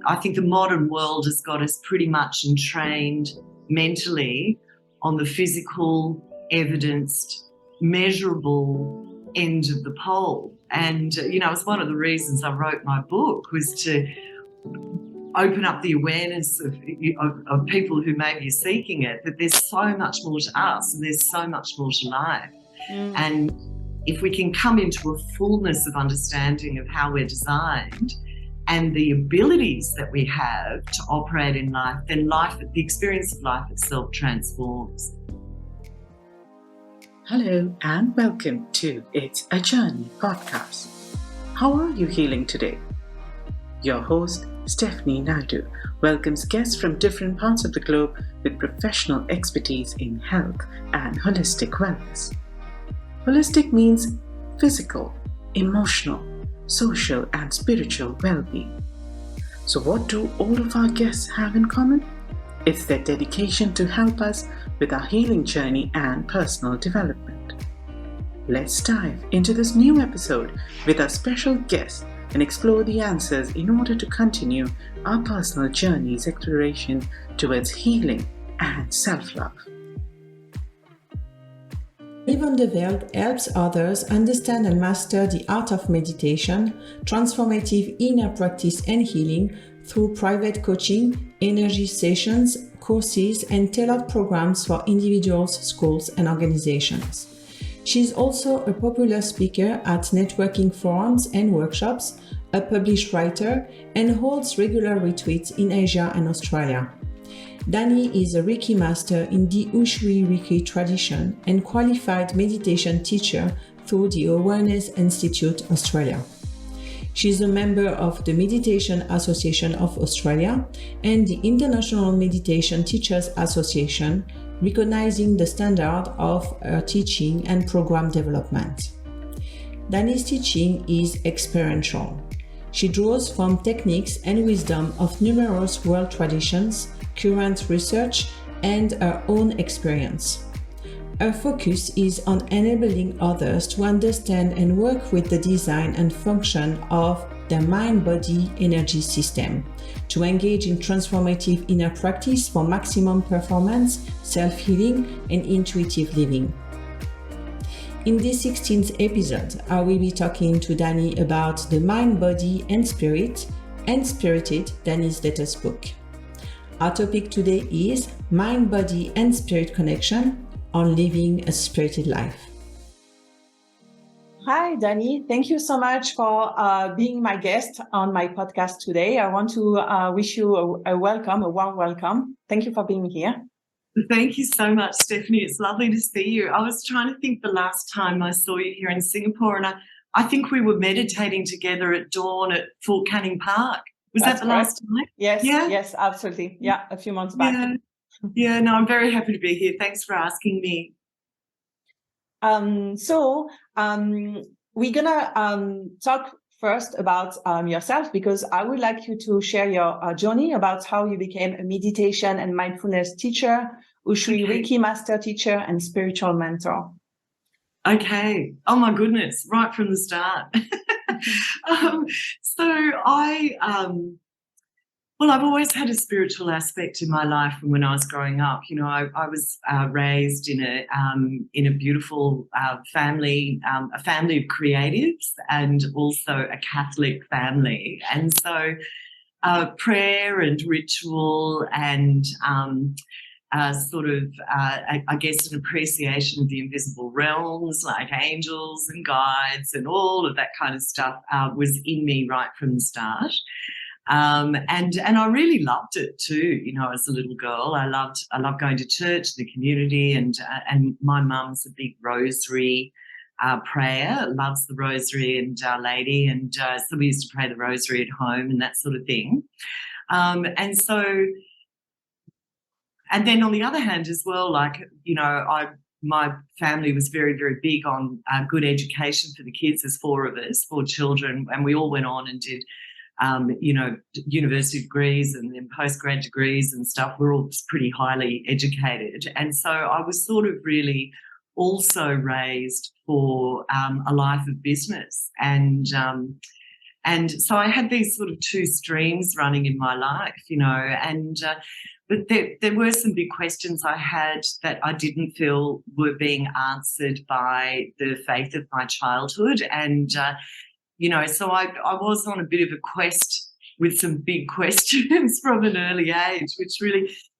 I think the modern world has got us pretty much entrained mentally on the physical, evidenced, measurable end of the pole. And, it's one of the reasons I wrote my book, was to open up the awareness of people who may be seeking it, that there's so much more to us and there's so much more to life. And if we can come into a fullness of understanding of how we're designed and the abilities that we have to operate in life, then the experience of life itself transforms. Hello and welcome to It's a Journey podcast. How are you healing today? Your host, Stephanie Naidu, welcomes guests from different parts of the globe with professional expertise in health and holistic wellness. Holistic means physical, emotional, social, and spiritual well-being. So what do all of our guests have in common? It's their dedication to help us with our healing journey and personal development. Let's dive into this new episode with our special guest and explore the answers in order to continue our personal journey's exploration towards healing and self-love. Dani Van de Velde helps others understand and master the art of meditation, transformative inner practice and healing through private coaching, energy sessions, courses, and tailored programs for individuals, schools, and organizations. She is also a popular speaker at networking forums and workshops, a published writer, and holds regular retreats in Asia and Australia. Dani is a Reiki Master in the Usui Reiki tradition and qualified meditation teacher through the Awareness Institute Australia. She is a member of the Meditation Association of Australia and the International Meditation Teachers Association, recognizing the standard of her teaching and program development. Dani's teaching is experiential. She draws from techniques and wisdom of numerous world traditions, current research, and her own experience. Her focus is on enabling others to understand and work with the design and function of their mind-body energy system, to engage in transformative inner practice for maximum performance, self-healing, and intuitive living. In this 16th episode, I will be talking to Dani about the mind, body, and spirit, and Spirited, Dani's latest book. Our topic today is mind, body, and spirit connection on living a spirited life. Hi, Dani. Thank you so much for being my guest on my podcast today. I want to wish you a warm welcome. Thank you for being here. Thank you so much, Stephanie. It's lovely to see you. I was trying to think the last time I saw you here in Singapore, and I think we were meditating together at dawn at Fort Canning Park. Was that the last time? Yes, yes, absolutely. Yeah, a few months back. Yeah, no, I'm very happy to be here. Thanks for asking me. We're gonna talk first about yourself, because I would like you to share your journey about how you became a meditation and mindfulness teacher, Usui Reiki Master teacher, and spiritual mentor. Okay. Oh my goodness, right from the start. I've always had a spiritual aspect in my life from when I was growing up. I was raised in a beautiful family, a family of creatives, and also a Catholic family. And so prayer and ritual and I guess an appreciation of the invisible realms, like angels and guides and all of that kind of stuff was in me right from the start. And I really loved it too. As a little girl, I loved going to church, the community, and my mum's a big rosary prayer, loves the rosary and Our Lady, and so we used to pray the rosary at home and that sort of thing. And then on the other hand as well, my family was very, very big on good education for the kids. There's 4 of us, 4 children, and we all went on and did university degrees and then postgrad degrees and stuff. We're all pretty highly educated. And so I was sort of really also raised for a life of business. And And so I had these sort of two streams running in my life, and but there were some big questions I had that I didn't feel were being answered by the faith of my childhood. And, so I was on a bit of a quest with some big questions from an early age,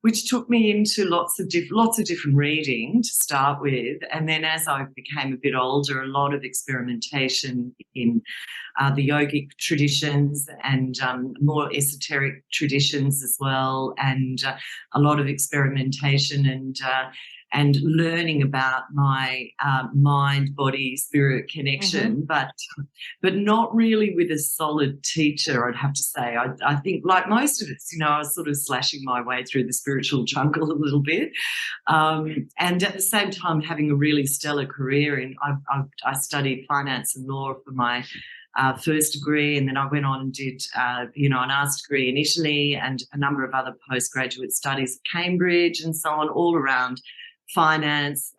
which took me into lots of different reading to start with. And then as I became a bit older, a lot of experimentation in the yogic traditions and more esoteric traditions as well, and a lot of experimentation and learning about my mind, body, spirit connection, but not really with a solid teacher, I'd have to say. I think, like most of us, I was sort of slashing my way through the spiritual jungle a little bit, and at the same time having a really stellar career. I studied finance and law for my first degree, and then I went on and did, an arts degree in Italy and a number of other postgraduate studies at Cambridge and so on, all around finance,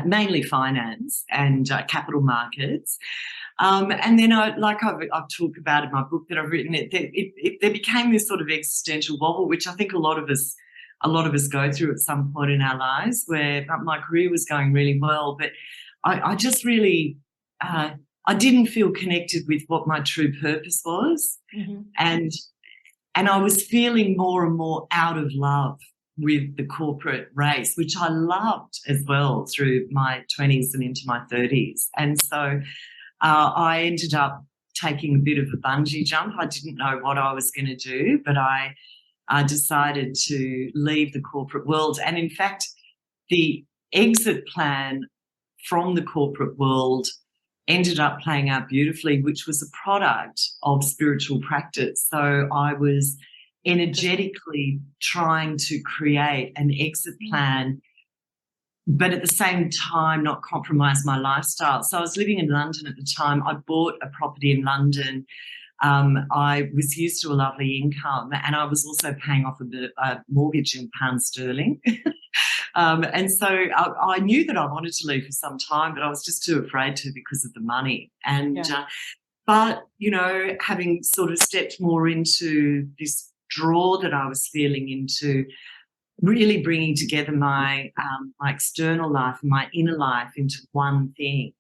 mainly finance and capital markets. And then I've talked about in my book that I've written, there became this sort of existential wobble, which I think a lot of us go through at some point in our lives, where my career was going really well, but I just really I didn't feel connected with what my true purpose was. And I was feeling more and more out of love with the corporate race, which I loved as well through my 20s and into my 30s. And so I ended up taking a bit of a bungee jump. I didn't know what I was going to do, but I decided to leave the corporate world. And in fact, the exit plan from the corporate world ended up playing out beautifully, which was a product of spiritual practice. So I was energetically trying to create an exit plan, but at the same time not compromise my lifestyle. So I was living in London at the time. I bought a property in London. I was used to a lovely income, and I was also paying off a mortgage in pounds sterling. And so I knew that I wanted to leave for some time, but I was just too afraid to because of the money. And but having sort of stepped more into this draw that I was feeling into, really bringing together my external life and my inner life into one thing.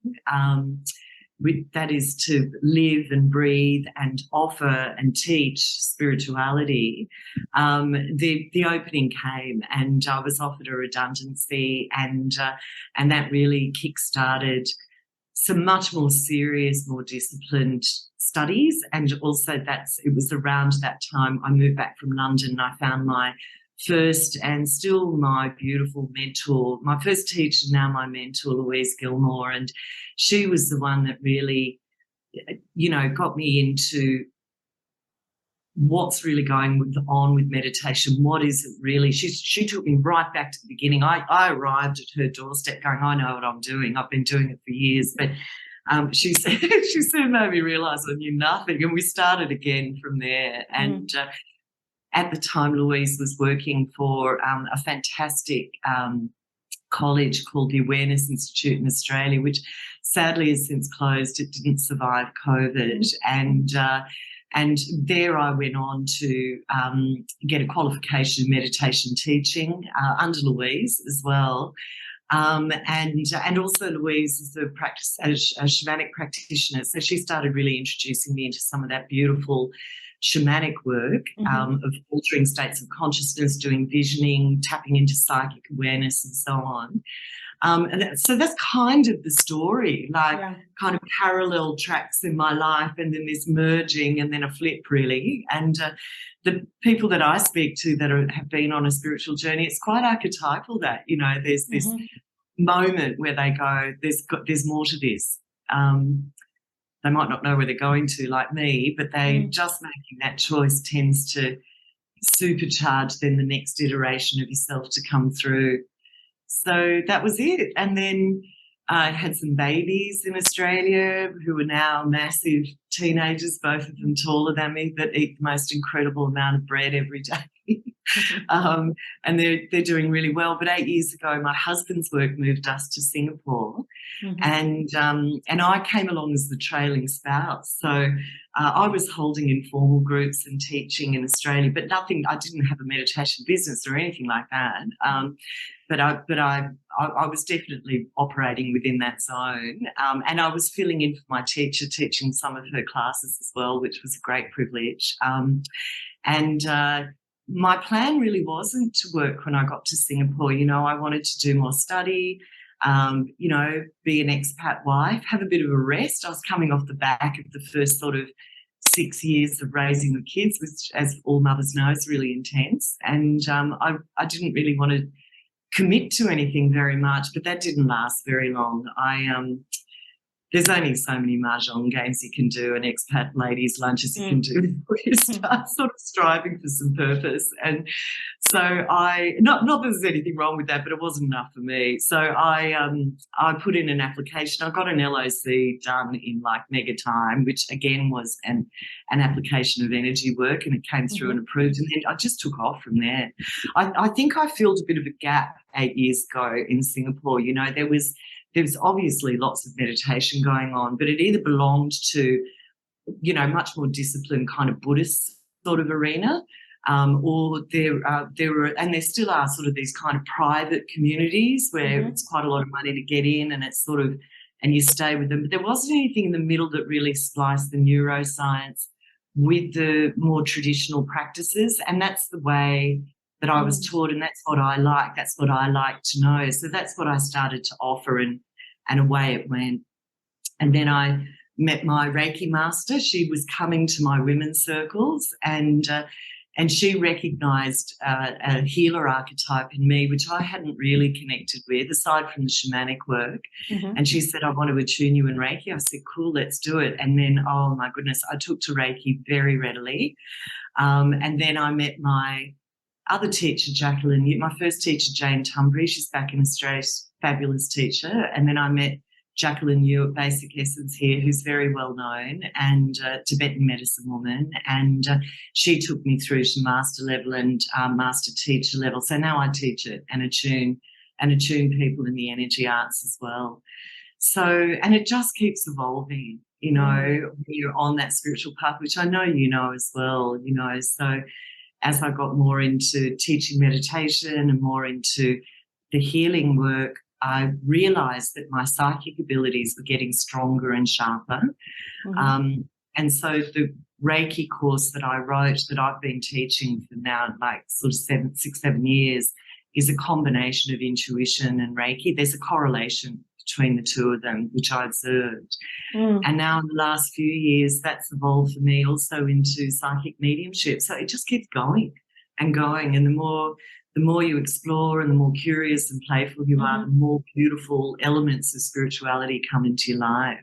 That is to live and breathe and offer and teach spirituality. The opening came, and I was offered a redundancy, and that really kick-started some much more serious, more disciplined studies. And also it was around that time I moved back from London, and I found my first and still my beautiful mentor, my first teacher, now my mentor, Louise Gilmore. And she was the one that really, got me into what's really going on with meditation. What is it really? She took me right back to the beginning. I arrived at her doorstep going, I know what I'm doing. I've been doing it for years. But she soon made me realise I knew nothing. And we started again from there. And at the time, Louise was working for a fantastic college called the Awareness Institute in Australia, which sadly has since closed. It didn't survive COVID. And there I went on to get a qualification in meditation teaching under Louise as well. And also Louise is a shamanic practitioner. So she started really introducing me into some of that beautiful shamanic work of altering states of consciousness, doing visioning, tapping into psychic awareness and so on. So that's kind of the story, kind of parallel tracks in my life, and then this merging and then a flip, really. And the people that I speak to that have been on a spiritual journey, it's quite archetypal that, there's this moment where they go, there's more to this. They might not know where they're going to, like me, but just making that choice tends to supercharge then the next iteration of yourself to come through. So that was it. And then I had some babies in Australia who are now massive teenagers, both of them taller than me, that eat the most incredible amount of bread every day. And they're doing really well. But 8 years ago, my husband's work moved us to Singapore, and I came along as the trailing spouse. So I was holding informal groups and teaching in Australia, but nothing. I didn't have a meditation business or anything like that. But I was definitely operating within that zone, and I was filling in for my teacher, teaching some of her classes as well, which was a great privilege. My plan really wasn't to work when I got to Singapore. I wanted to do more study, be an expat wife, have a bit of a rest. I was coming off the back of the first sort of 6 years of raising the kids, which, as all mothers know, is really intense. And I didn't really want to commit to anything very much, but that didn't last very long. There's only so many mahjong games you can do and expat ladies' lunches you can do before you start sort of striving for some purpose. And so not that there's anything wrong with that, but it wasn't enough for me. So I put in an application. I got an LOC done in like mega time, which again was an application of energy work, and it came through and approved. And then I just took off from there. I think I filled a bit of a gap 8 years ago in Singapore. There was obviously lots of meditation going on, but it either belonged to, much more disciplined kind of Buddhist sort of arena, or there were, and there still are, sort of these kind of private communities where it's quite a lot of money to get in, and it's sort of, and you stay with them. But there wasn't anything in the middle that really spliced the neuroscience with the more traditional practices, and that's the way that I was taught, and that's what I like. That's what I like to know. So that's what I started to offer, and away it went. And then I met my Reiki Master. She was coming to my women's circles, and she recognised a healer archetype in me, which I hadn't really connected with, aside from the shamanic work. And she said, "I want to attune you in Reiki." I said, "Cool, let's do it." And then, oh my goodness, I took to Reiki very readily. And then I met my other teacher, Jacqueline, my first teacher, Jane Tumbry. She's back in Australia, she's a fabulous teacher. And then I met Jacqueline Yu at Basic Essence here, who's very well known, and Tibetan medicine woman. And she took me through to master level and master teacher level. So now I teach it and attune people in the energy arts as well. So, and it just keeps evolving, when you're on that spiritual path, which I know you know as well, So as I got more into teaching meditation and more into the healing work, I realised that my psychic abilities were getting stronger and sharper. And so the Reiki course that I wrote, that I've been teaching for now like sort of 7 years, is a combination of intuition and Reiki. There's a correlation between the two of them, which I observed. And now in the last few years, that's evolved for me also into psychic mediumship. So it just keeps going and going. And the more you explore and the more curious and playful you are, the more beautiful elements of spirituality come into your life.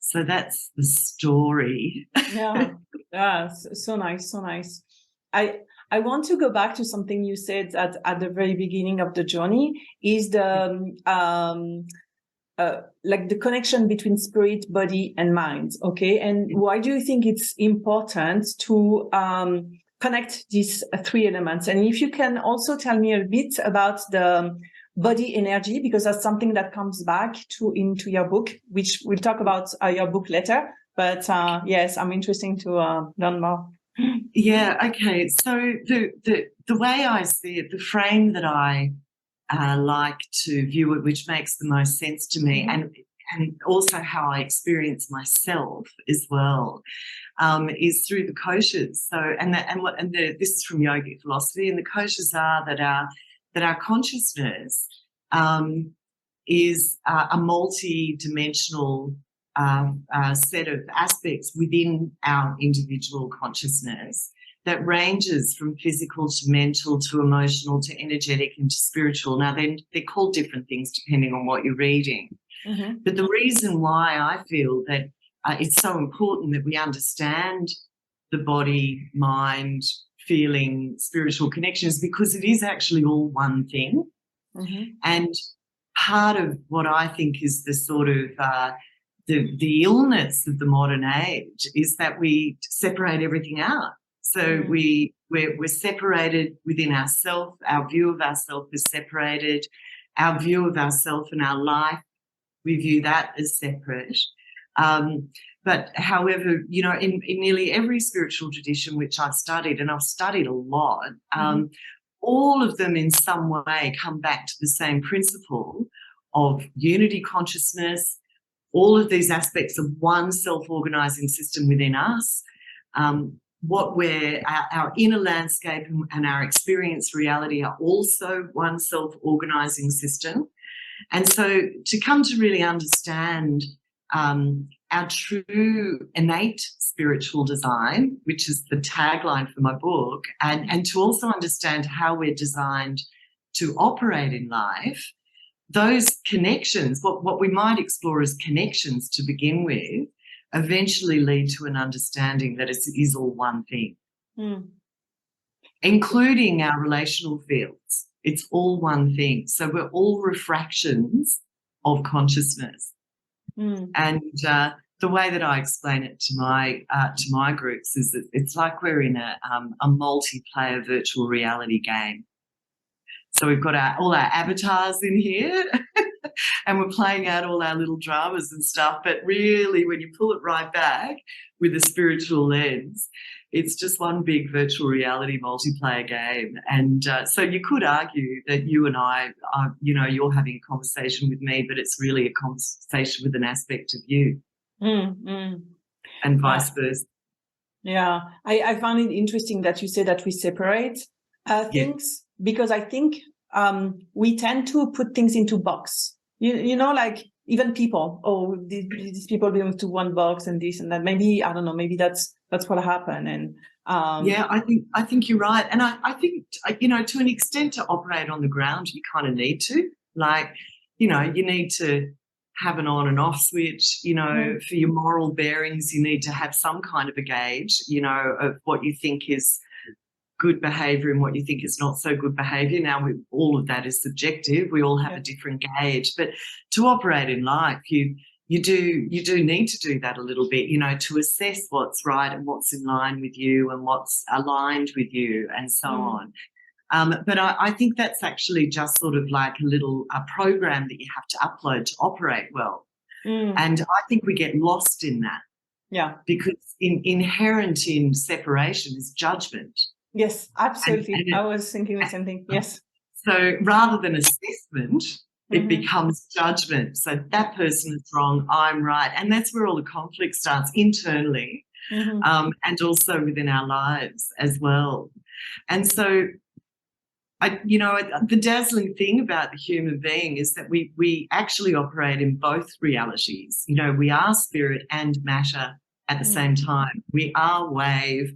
So that's the story. Yeah, so nice, so nice. I want to go back to something you said at the very beginning of the journey, is the like the connection between spirit, body, and mind. Okay, and why do you think it's important to connect these three elements? And if you can also tell me a bit about the body energy, because that's something that comes back into your book, which we'll talk about your book later. But yes, I'm interested to learn more. Yeah, okay. So the way I see it, the frame that I like to view it, which makes the most sense to me, and also how I experience myself as well, is through the koshas. So this is from yogic philosophy, and the koshas are that our consciousness is a multi-dimensional set of aspects within our individual consciousness that ranges from physical to mental to emotional to energetic and to spiritual. Now, they're called different things depending on what you're reading. But the reason why I feel that it's so important that we understand the body, mind, feeling, spiritual connection is because it is actually all one thing. And part of what I think is the sort of the illness of the modern age is that we separate everything out. So we're separated within ourselves. Our view of ourselves is separated. Our view of ourselves and our life, we view that as separate. But however, you know, in nearly every spiritual tradition which I've studied, and I've studied a lot, all of them in some way come back to the same principle of unity consciousness, all of these aspects of one self-organizing system within us, our inner landscape and our experience reality are also one self-organizing system. And so to come to really understand our true innate spiritual design, which is the tagline for my book, and to also understand how we're designed to operate in life, those connections, what we might explore as connections to begin with, eventually lead to an understanding that it is all one thing, including our relational fields. It's all one thing. So we're all refractions of consciousness. And the way that I explain it to my groups is that it's like we're in a multiplayer virtual reality game. So we've got all our avatars in here and we're playing out all our little dramas and stuff. But really, when you pull it right back with a spiritual lens, it's just one big virtual reality multiplayer game. And so you could argue that you and I are, you know, you're having a conversation with me, but it's really a conversation with an aspect of you and vice versa. Yeah, I found it interesting that you say that we separate things. Because I think we tend to put things into box. You know, like even people. These people belong to one box and this and that. Maybe I don't know. Maybe that's what happened. And I think you're right. And I think, you know, to an extent, to operate on the ground, you kind of need to. Like, you know, you need to have an on and off switch. You know, for your moral bearings, you need to have some kind of a gauge. You know, of what you think is good behaviour and what you think is not so good behaviour. Now, all of that is subjective. We all have a different gauge. But to operate in life, you do need to do that a little bit, you know, to assess what's right and what's in line with you and what's aligned with you and so on. But I think that's actually just sort of like a program that you have to upload to operate well. And I think we get lost in that. Yeah. Because inherent in separation is judgment. Yes, absolutely. I was thinking the same thing. Yes. So rather than assessment, it becomes judgment. So that person is wrong, I'm right. And that's where all the conflict starts internally and also within our lives as well. And so, you know, the dazzling thing about the human being is that we actually operate in both realities. You know, we are spirit and matter at the same time. We are wave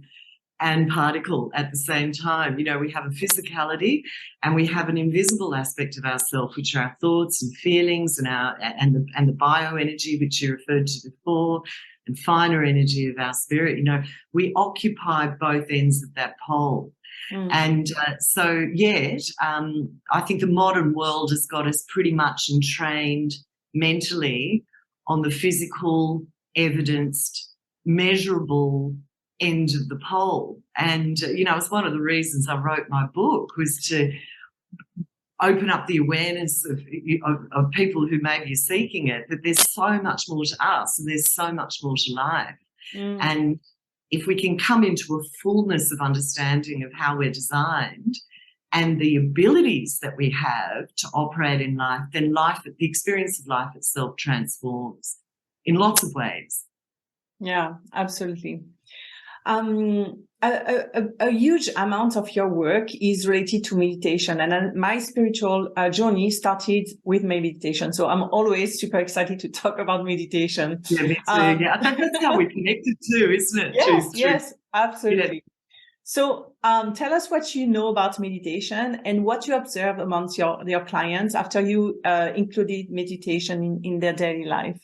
and particle at the same time. You know, we have a physicality and we have an invisible aspect of ourselves, which are our thoughts and feelings and the bioenergy, which you referred to before, and finer energy of our spirit. You know, we occupy both ends of that pole. And so yet, I think the modern world has got us pretty much entrained mentally on the physical, evidenced, measurable end of the pole. And, you know, it's one of the reasons I wrote my book, was to open up the awareness of people who may be seeking it, that there's so much more to us and there's so much more to life. And if we can come into a fullness of understanding of how we're designed and the abilities that we have to operate in life, then the experience of life itself transforms in lots of ways. Yeah, absolutely. A huge amount of your work is related to meditation, and my spiritual journey started with meditation. So I'm always super excited to talk about meditation. Yeah, me too. I think that's how we're connected too, isn't it? Yes, absolutely. Yeah. So tell us what you know about meditation and what you observe amongst your clients after you included meditation in their daily life.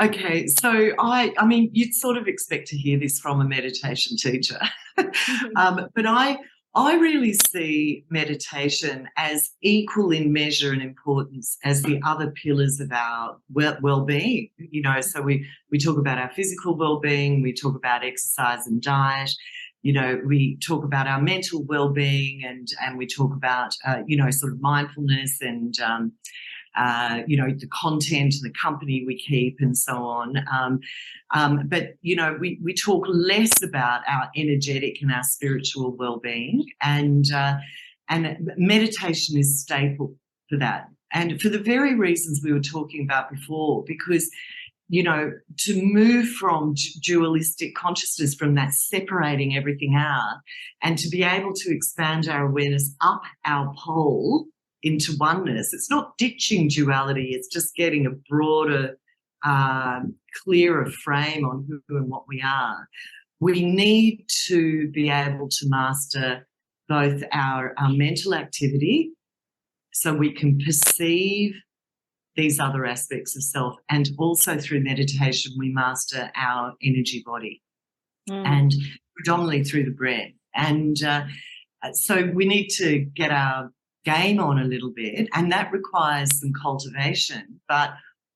Okay, so I mean, you'd sort of expect to hear this from a meditation teacher, but I really see meditation as equal in measure and importance as the other pillars of our well-being. You know, so we talk about our physical well-being, we talk about exercise and diet. You know, we talk about our mental well-being and we talk about, you know, sort of mindfulness and the content, the company we keep, and so on. But we talk less about our energetic and our spiritual well-being, and meditation is staple for that. And for the very reasons we were talking about before, because to move from dualistic consciousness, from that separating everything out, and to be able to expand our awareness up our pole into oneness. It's not ditching duality, it's just getting a broader, clearer frame on who and what we are. We need to be able to master both our mental activity, so we can perceive these other aspects of self, and also through meditation we master our energy body, and predominantly through the breath. And so we need to get our game on a little bit, and that requires some cultivation. But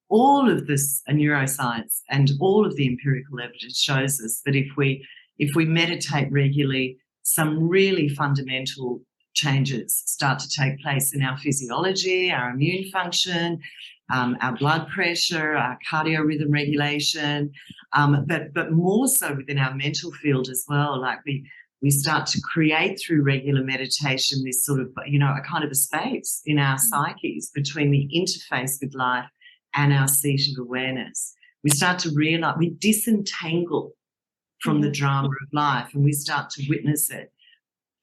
all of this neuroscience and all of the empirical evidence shows us that if we meditate regularly, some really fundamental changes start to take place in our physiology, our immune function, our blood pressure, our cardiorhythm regulation, but more so within our mental field as well. Like we start to create through regular meditation this sort of, a kind of a space in our psyches between the interface with life and our seat of awareness. We start to realize, we disentangle from the drama of life, and we start to witness it.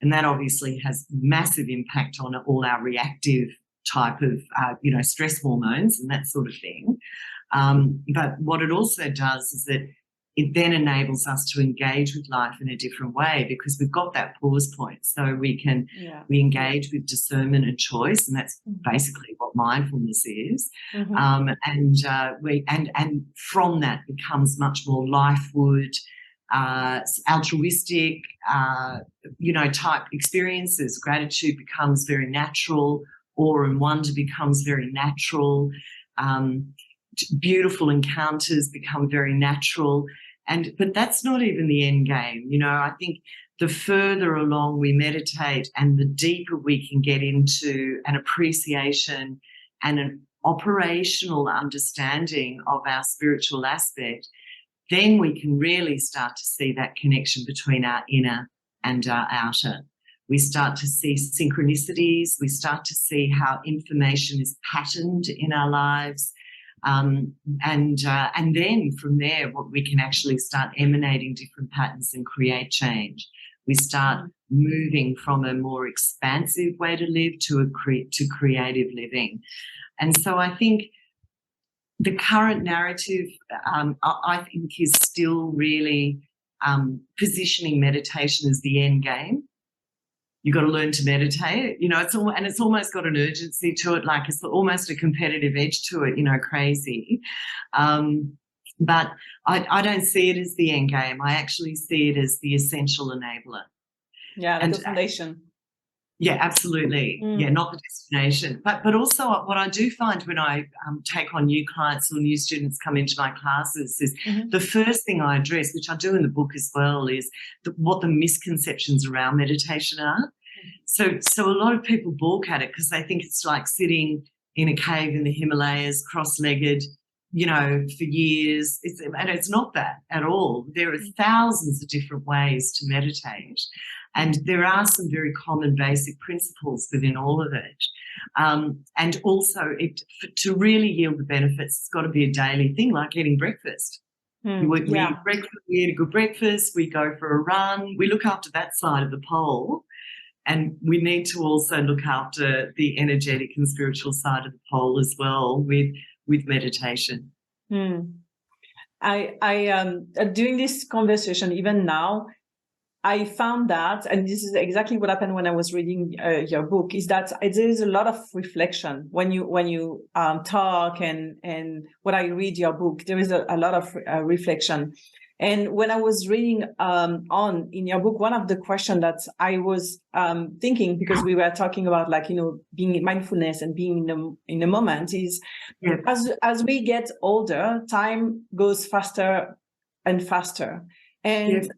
And that obviously has massive impact on all our reactive type of, stress hormones and that sort of thing. But what it also does is that it then enables us to engage with life in a different way, because we've got that pause point. So we engage with discernment and choice, and that's basically what mindfulness is. And from that becomes much more lifewood, altruistic, type experiences. Gratitude becomes very natural. Awe and wonder becomes very natural. Beautiful encounters become very natural. But that's not even the end game. I think the further along we meditate and the deeper we can get into an appreciation and an operational understanding of our spiritual aspect, then we can really start to see that connection between our inner and our outer. We start to see synchronicities. We start to see how information is patterned in our lives. And then from there, what we can actually start emanating different patterns and create change. We start moving from a more expansive way to live to creative living. And so I think the current narrative, I think, is still really positioning meditation as the end game. You've got to learn to meditate, it's almost got an urgency to it, like it's almost a competitive edge to it, crazy. But I don't see it as the end game. I actually see it as the essential enabler. Yeah, and the foundation. Yeah, absolutely. Yeah, not the destination. But also what I do find when I take on new clients or new students come into my classes is the first thing I address, which I do in the book as well, is what the misconceptions around meditation are. So a lot of people balk at it because they think it's like sitting in a cave in the Himalayas, cross-legged, for years. And it's not that at all. There are thousands of different ways to meditate. And there are some very common basic principles within all of it. And also, to really yield the benefits, it's got to be a daily thing, like eating breakfast. We eat breakfast, we eat a good breakfast, we go for a run, we look after that side of the pole. And we need to also look after the energetic and spiritual side of the pole as well with meditation. I during this conversation, even now, I found that, and this is exactly what happened when I was reading your book, is that there is a lot of reflection when you talk and when I read your book, there is a lot of reflection. And when I was reading on in your book, one of the questions that I was thinking, because we were talking about being in mindfulness and being in the moment, is as we get older, time goes faster and faster. And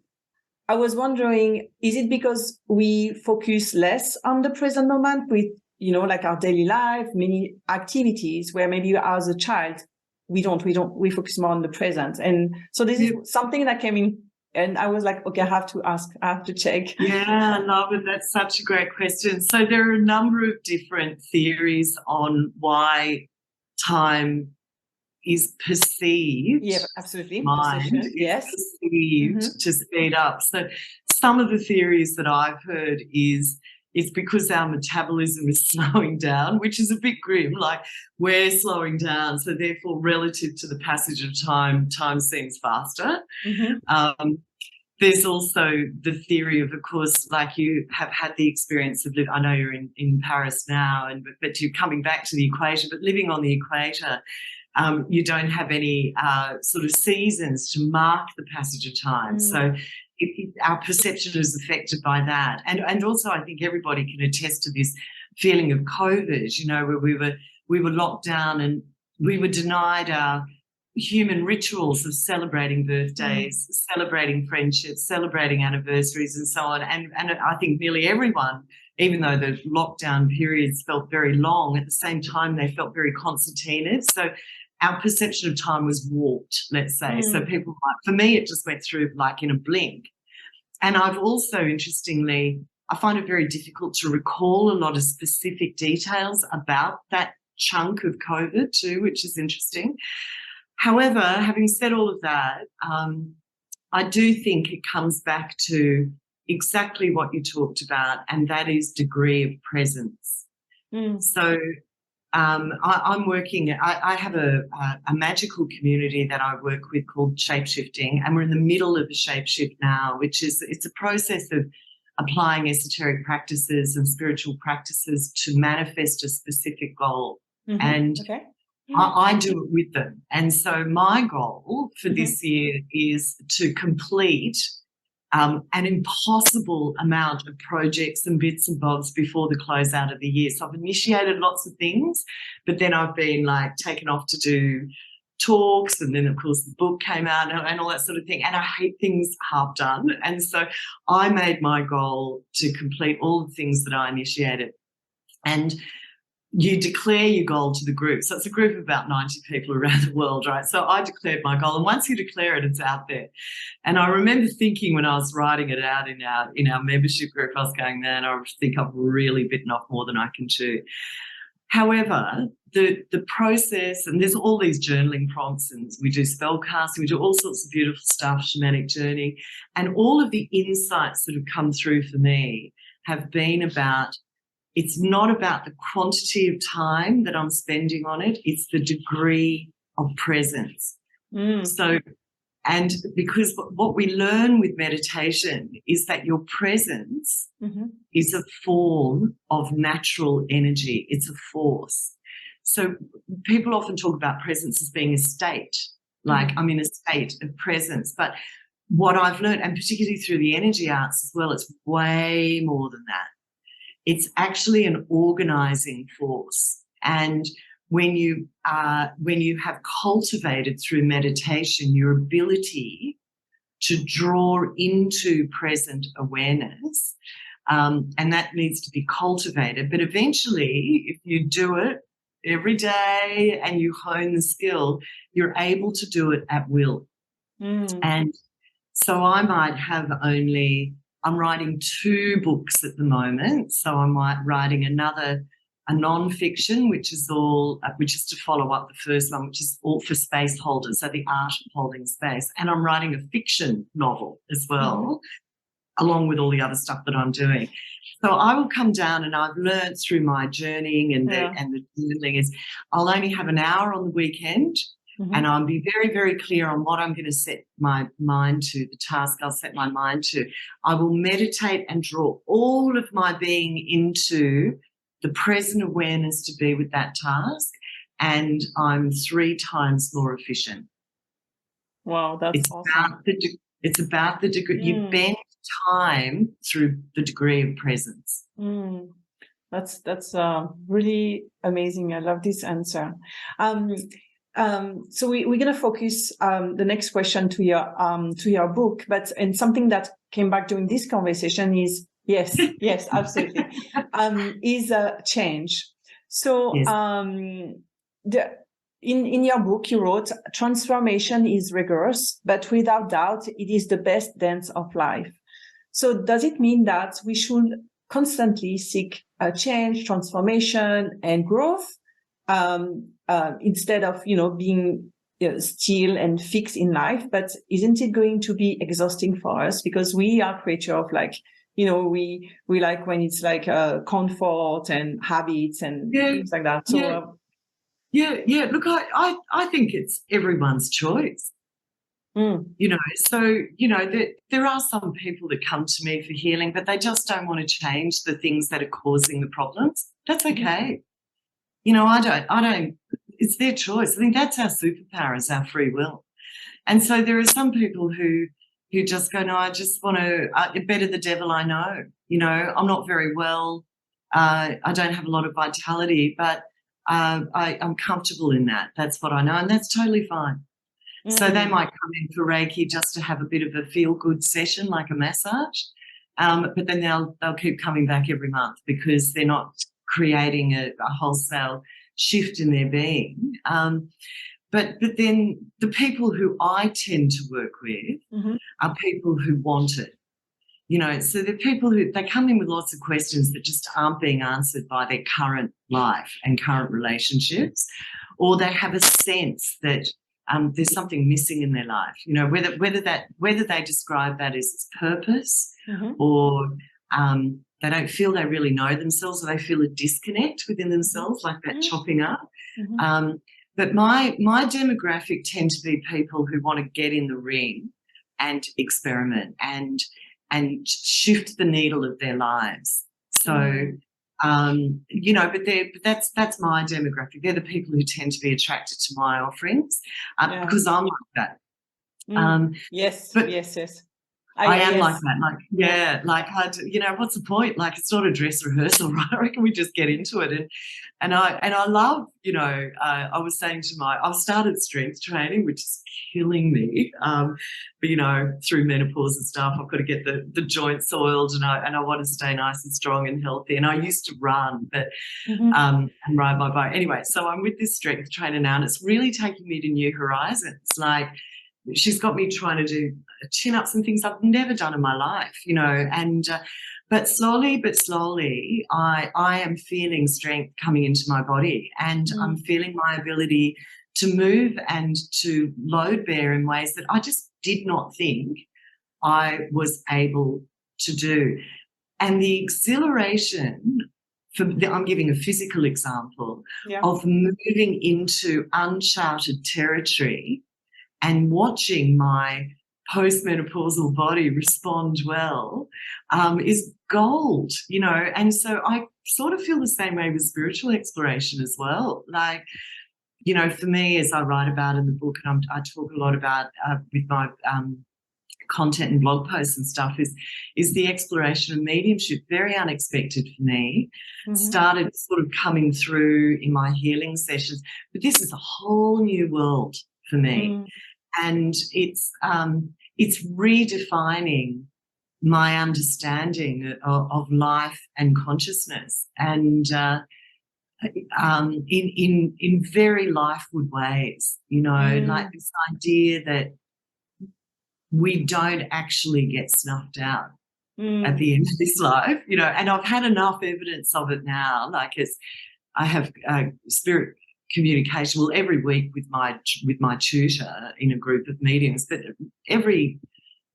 I was wondering, is it because we focus less on the present moment? like our daily life, many activities where maybe as a child, we focus more on the present. And so this is something that came in, and I was like, okay, I have to check. Yeah, I love it. That's such a great question. So there are a number of different theories on why time is perceived. Yeah, absolutely. Mind is yes. perceived to speed up. So some of the theories that I've heard is it's because our metabolism is slowing down, which is a bit grim, like we're slowing down. So therefore, relative to the passage of time, time seems faster. There's also the theory of course, like you have had the experience of I know you're in Paris now, but you're coming back to the equator, but living on the equator, you don't have any sort of seasons to mark the passage of time. So our perception is affected by that. And also I think everybody can attest to this feeling of COVID, where we were locked down and we were denied our human rituals of celebrating birthdays, celebrating friendships, celebrating anniversaries and so on. And I think nearly everyone, even though the lockdown periods felt very long, at the same time they felt very concertinaed. So our perception of time was warped, let's say. So people, for me, it just went through like in a blink. And I've also, interestingly, I find it very difficult to recall a lot of specific details about that chunk of COVID too, which is interesting. However, having said all of that, I do think it comes back to exactly what you talked about, and that is degree of presence. So I'm working, I have a magical community that I work with called Shapeshifting, and we're in the middle of a shapeshift now, it's a process of applying esoteric practices and spiritual practices to manifest a specific goal. And I do it with them. And so my goal for this year is to complete an impossible amount of projects and bits and bobs before the close out of the year. So I've initiated lots of things, but then I've been like taken off to do talks, and then of course the book came out and all that sort of thing. And I hate things half done. And so I made my goal to complete all the things that I initiated. And you declare your goal to the group. So it's a group of about 90 people around the world, right? So I declared my goal, and once you declare it, it's out there. And I remember thinking when I was writing it out in our membership group, I was going, man, I think I've really bitten off more than I can chew. However, the process, and there's all these journaling prompts, and we do spell casting, we do all sorts of beautiful stuff, shamanic journey, and all of the insights that have come through for me have been about, it's not about the quantity of time that I'm spending on it, it's the degree of presence. So, and because what we learn with meditation is that your presence is a form of natural energy. It's a force. So people often talk about presence as being a state, like I'm in a state of presence. But what I've learned, and particularly through the energy arts as well, it's way more than that. It's actually an organizing force. And when you have cultivated through meditation your ability to draw into present awareness, and that needs to be cultivated. But eventually, if you do it every day and you hone the skill, you're able to do it at will. And so I might have I'm writing 2 books at the moment. So I'm writing a non-fiction, which is to follow up the first one, which is all for space holders, so the art of holding space. And I'm writing a fiction novel as well, along with all the other stuff that I'm doing. So I will come down, and I've learned through my journeying and the journaling is I'll only have an hour on the weekend. And I'll be very, very clear on what I'm going to set my mind to, the task I'll set my mind to. I will meditate and draw all of my being into the present awareness to be with that task, and I'm 3 times more efficient. Wow, that's awesome. It's about the degree. You bend time through the degree of presence. That's really amazing. I love this answer. So we're going to focus the next question to your book, and something that came back during this conversation is Yes, yes, absolutely. Is a change. So Yes. In your book, you wrote, transformation is rigorous, but without doubt, it is the best dance of life. So does it mean that we should constantly seek a change, transformation, and growth instead of, being still and fixed in life? But isn't it going to be exhausting for us, because we are creature of we like when it's like comfort and habits and things like that. So yeah. Look, I think it's everyone's choice. So there are some people that come to me for healing, but they just don't want to change the things that are causing the problems. That's okay. I don't. It's their choice. I think that's our superpower, is our free will. And so there are some people who just go, no, I just want to better the devil I know. I'm not very well. I don't have a lot of vitality, but I'm comfortable in that. That's what I know, and that's totally fine. So they might come in for Reiki just to have a bit of a feel-good session, like a massage, but then they'll keep coming back every month because they're not creating a wholesale shift in their being. But then the people who I tend to work with are people who want it. So they're people who they come in with lots of questions that just aren't being answered by their current life and current relationships, or they have a sense that there's something missing in their life. Whether they describe that as purpose, or they don't feel they really know themselves, or they feel a disconnect within themselves, like that chopping up. But my demographic tend to be people who want to get in the ring and experiment and shift the needle of their lives. So, but that's my demographic. They're the people who tend to be attracted to my offerings because I'm like that. Yes. I am like that. What's the point? Like, it's not a dress rehearsal, right? I reckon we just get into it. And I love, I was saying I've started strength training, which is killing me. But through menopause and stuff, I've got to get the joints oiled, and I want to stay nice and strong and healthy. And I used to run, but and ride my bike. Anyway, so I'm with this strength trainer now, and it's really taking me to new horizons. Like, she's got me trying to do chin-ups and things I've never done in my life, but slowly, I am feeling strength coming into my body, and I'm feeling my ability to move and to load bear in ways that I just did not think I was able to do. And the exhilaration, I'm giving a physical example, of moving into uncharted territory and watching my postmenopausal body respond well is gold, and so I sort of feel the same way with spiritual exploration as well. Like, for me, as I write about in the book, and I talk a lot about with my content and blog posts and stuff, is the exploration of mediumship. Very unexpected for me. Started sort of coming through in my healing sessions, but this is a whole new world for me. And it's redefining my understanding of life and consciousness, and in very lifewood ways, like this idea that we don't actually get snuffed out at the end of this life, and I've had enough evidence of it now. Like, I have spirit communication, well, every week with my tutor in a group of mediums, but every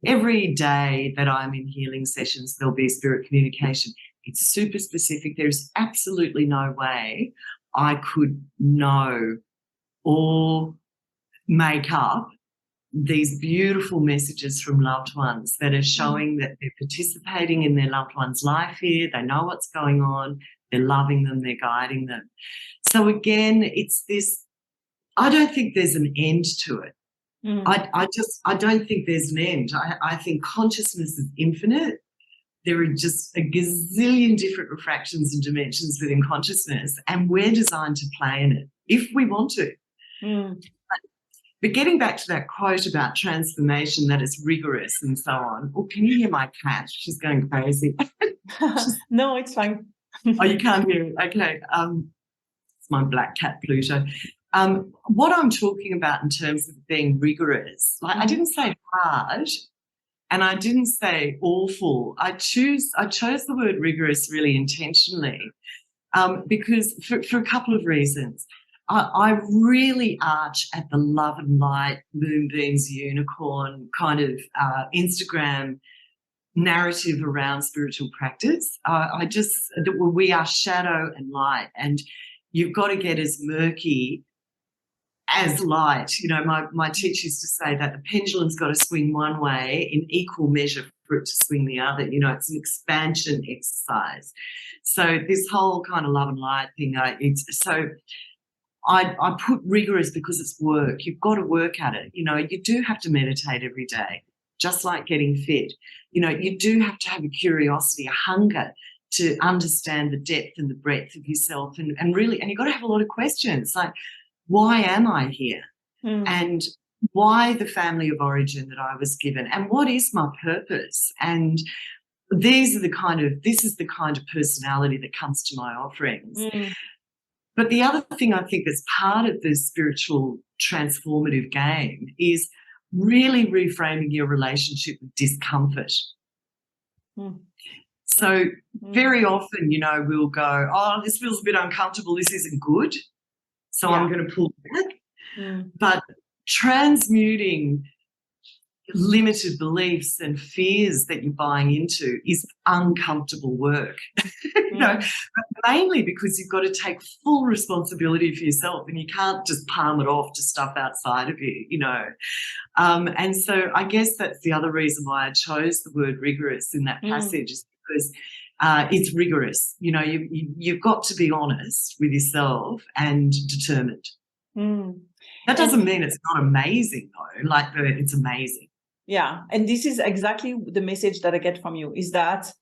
day that I'm in healing sessions, there'll be spirit communication. It's super specific. There's absolutely no way I could know or make up these beautiful messages from loved ones that are showing that they're participating in their loved one's life here. They know what's going on. They're loving them. They're guiding them. So again, it's this, I don't think there's an end to it. I don't think there's an end. I think consciousness is infinite. There are just a gazillion different refractions and dimensions within consciousness, and we're designed to play in it if we want to. But getting back to that quote about transformation, that it's rigorous and so on. Oh, can you hear my cat? She's going crazy. No, it's fine. Oh, you can't hear it. Okay. It's my black cat Pluto. What I'm talking about in terms of being rigorous, like I didn't say hard and I didn't say awful. I chose the word rigorous really intentionally because for a couple of reasons. I really arch at the love and light, moonbeams, unicorn kind of Instagram narrative around spiritual practice. We are shadow and light, and you've got to get as murky as light. You know, my teacher used to say that the pendulum's got to swing one way in equal measure for it to swing the other. You know, it's an expansion exercise. So this whole kind of love and light thing, I put rigorous because it's work. You've got to work at it. You know, you do have to meditate every day, just like getting fit. You know, you do have to have a curiosity, a hunger to understand the depth and the breadth of yourself. And you've got to have a lot of questions like, why am I here? And why the family of origin that I was given? And what is my purpose? And this is the kind of personality that comes to my offerings. But the other thing I think that's part of the spiritual transformative game is really reframing your relationship with discomfort. So very often, you know, we'll go, oh, this feels a bit uncomfortable, this isn't good, so I'm going to pull back. But transmuting limited beliefs and fears that you're buying into is uncomfortable work. You know, mainly because you've got to take full responsibility for yourself and you can't just palm it off to stuff outside of you, you know. And so I guess that's the other reason why I chose the word rigorous in that passage, is because it's rigorous. You know, you've got to be honest with yourself and determined. That doesn't mean it's not amazing, though. Like, it's amazing. Yeah, and this is exactly the message that I get from you, is that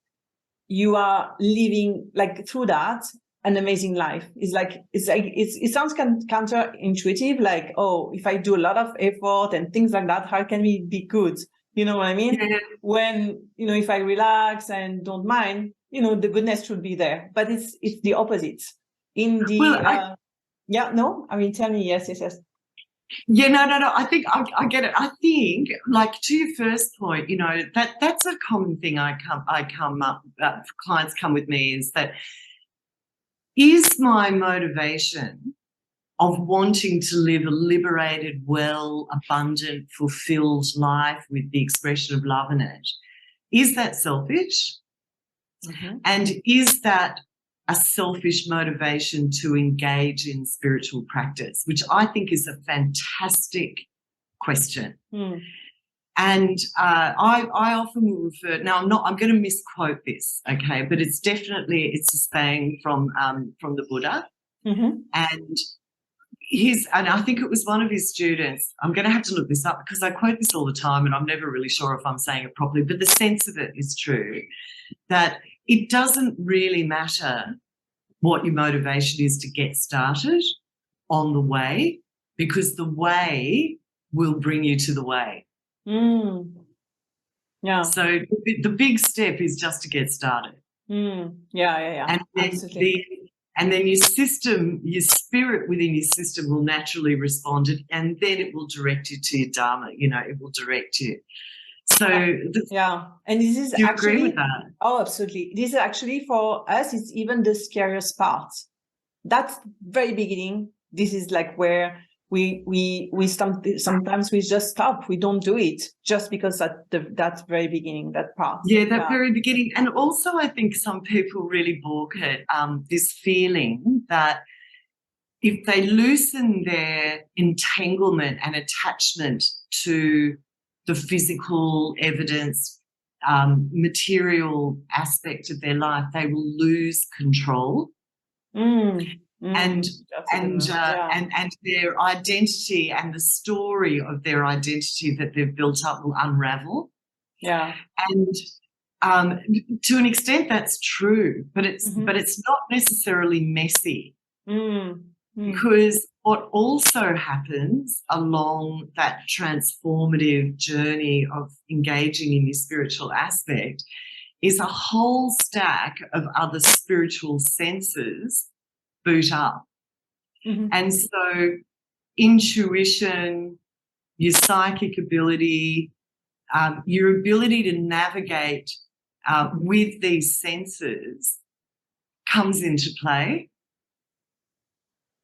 you are living, like, through that, an amazing life. It sounds counterintuitive, like, oh, if I do a lot of effort and things like that, how can we be good? You know what I mean? Yeah. When, you know, if I relax and don't mind, you know, the goodness should be there. But it's the opposite. In the tell me, yes. Yeah, no. I think I get it. I think, like, to your first point, you know, that's a common thing clients come with me, is that is my motivation of wanting to live a liberated, well, abundant, fulfilled life with the expression of love in it, is that selfish? And is that a selfish motivation to engage in spiritual practice, which I think is a fantastic question. And I often will refer, now I'm going to misquote this, okay, but it's a saying from the Buddha. And I think it was one of his students. I'm going to have to look this up because I quote this all the time and I'm never really sure if I'm saying it properly, but the sense of it is true, that it doesn't really matter what your motivation is to get started on the way, because the way will bring you to the way. Yeah. So the big step is just to get started. Yeah. And then your system, your spirit within your system will naturally respond, and then it will direct you to your Dharma, you know, it will direct you. So and this is, do you actually agree with that? Oh, absolutely. This is actually, for us, it's even the scariest part. That's very beginning. This is like where we sometimes we just stop. We don't do it just because that very beginning, that part. Yeah, that very beginning. And also I think some people really balk at this feeling that if they loosen their entanglement and attachment to the physical evidence, material aspect of their life, they will lose control. And their identity and the story of their identity that they've built up will unravel. Yeah. And to an extent that's true, but it's not necessarily messy. Because what also happens along that transformative journey of engaging in your spiritual aspect is a whole stack of other spiritual senses boot up. Mm-hmm. And so intuition, your psychic ability, your ability to navigate with these senses comes into play.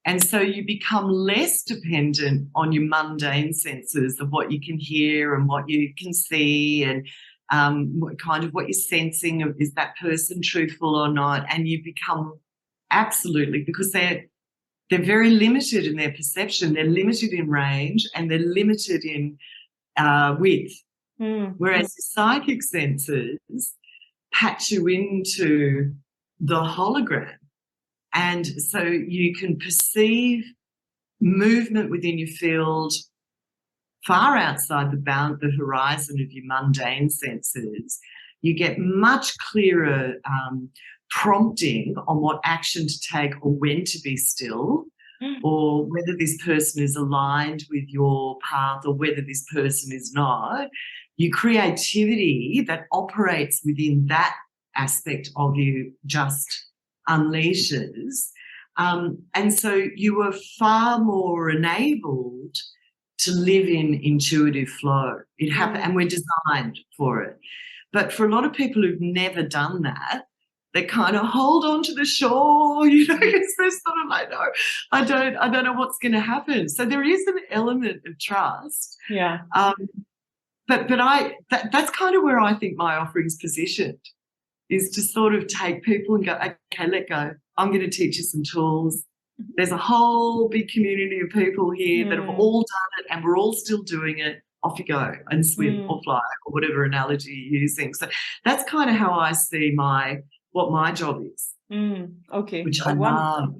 And so you become less dependent on your mundane senses of what you can hear and what you can see and what you're sensing of, is that person truthful or not? And you become absolutely, because they're very limited in their perception, they're limited in range, and they're limited in width. Whereas the psychic senses patch you into the hologram. And so you can perceive movement within your field far outside the horizon of your mundane senses. You get much clearer prompting on what action to take or when to be still, or whether this person is aligned with your path or whether this person is not. Your creativity that operates within that aspect of you just unleashes. And so you are far more enabled to live in intuitive flow. It happens, and we're designed for it. But for a lot of people who've never done that, they kind of hold on to the shore, you know, because they're sort of like, no, I don't know what's going to happen. So there is an element of trust. Yeah. But that's kind of where I think my offering's positioned, is to sort of take people and go, okay, let go. I'm going to teach you some tools. There's a whole big community of people here that have all done it, and we're all still doing it. Off you go and swim or fly or whatever analogy you're using. So that's kind of how I see what my job is. Okay. Which I love.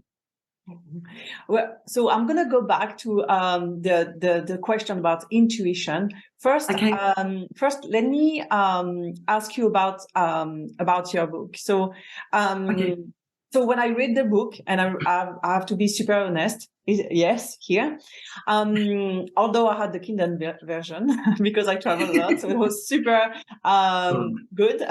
Well, so I'm going to go back to the question about intuition. First, first, let me ask you about your book. So, so when I read the book, and I have to be super honest, yes, here. Although I had the Kindle version because I travel a lot, so it was super good.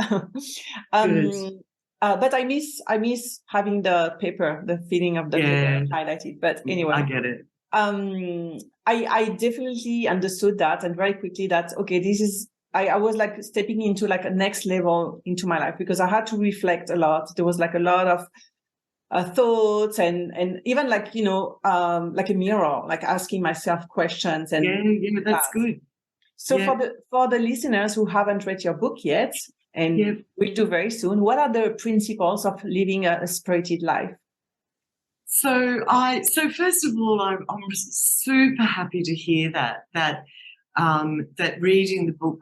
But I miss having the paper, the feeling of the paper highlighted. But anyway, I get it. I definitely understood that, and very quickly that, okay, this is, I was like stepping into like a next level into my life, because I had to reflect a lot. There was like a lot of thoughts and even like, you know, like a mirror, like asking myself questions. And that's good. So for the listeners who haven't read your book yet, and we'll do very soon, what are the principles of living a spirited life? So first of all, I'm super happy to hear that reading the book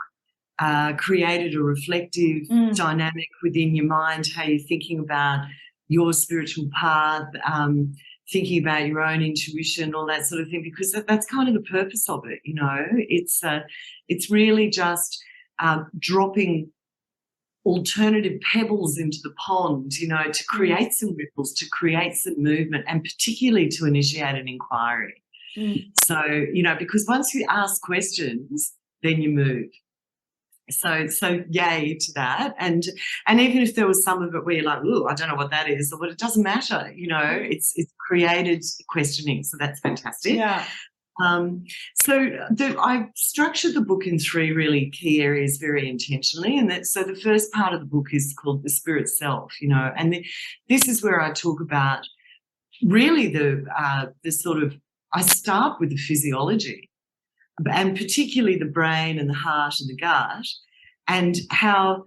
created a reflective dynamic within your mind, how you're thinking about your spiritual path, thinking about your own intuition, all that sort of thing, because that's kind of the purpose of it, you know. It's really just dropping alternative pebbles into the pond, you know, to create some ripples, to create some movement, and particularly to initiate an inquiry. So, you know, because once you ask questions, then you move. So yay to that. And even if there was some of it where you're like, oh, I don't know what that is, or what, it doesn't matter, you know, it's created questioning. So that's fantastic. Yeah. I structured the book in 3 really key areas very intentionally, and so the first part of the book is called The Spirit Self, you know, and this is where I talk about really the sort of, I start with the physiology, and particularly the brain and the heart and the gut, and how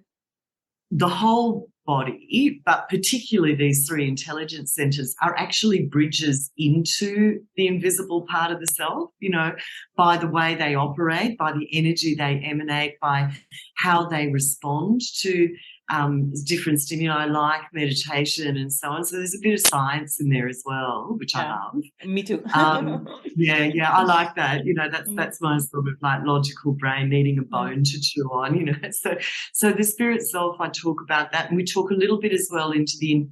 the whole body, but particularly these 3 intelligence centers, are actually bridges into the invisible part of the self, you know, by the way they operate, by the energy they emanate, by how they respond to different stimuli like meditation and so on. So there's a bit of science in there as well, which I love. Me too. I like that. You know, that's my sort of like logical brain needing a bone to chew on, you know. So the spirit self, I talk about that, and we talk a little bit as well into the